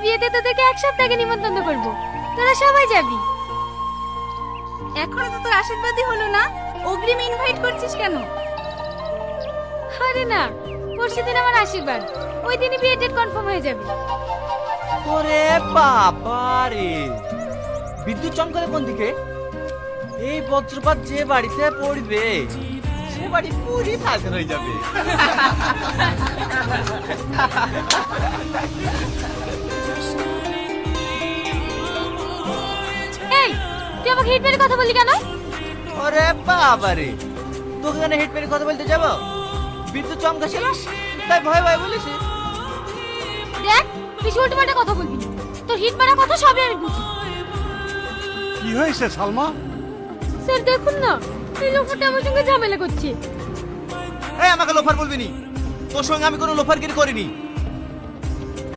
বিয়েতে তোদেরকে এক সপ্তাহ আগে নিমন্ত্রণ করব, তোরা সবাই যাবি। এখনো তো তোর আশীর্বাদই হলো না, অগ্রিম ইনভাইট করছিস কেন? আরে না, পরশুদিন আমার আশীর্বাদ, ওই দিনই বিয়ে ডেট কনফার্ম হয়ে যাবে। ওরে বাবা রে, বিদ্যুৎ চমকালে কোন দিকে? এই বজ্রপাত যে বাড়িতে পড়বে সে বাড়ি পুরি সাজা হয়ে যাবে। এই, তুই আমাকে হিট মেরে কথা বললি কেন? ওরে বাবা রে, তোকে কেন হেড মেরে কথা বলতে যাব? বিদ্যুৎ চমকাছিল তাই ভয় ভয় বলিস। দেখ, তুই উল্টো পাল্টা কথা বলবি না, তোর হিট মারা কথা সবই আমি বুঝি। কি হয়েছে সালমা? স্যার দেখুন না, এই লোকটা আমার সঙ্গে ঝামেলা করছে। এই আমাকে লোফার বলবি নি, তোর সঙ্গে আমি কোনো লোফারগিরি করিনি।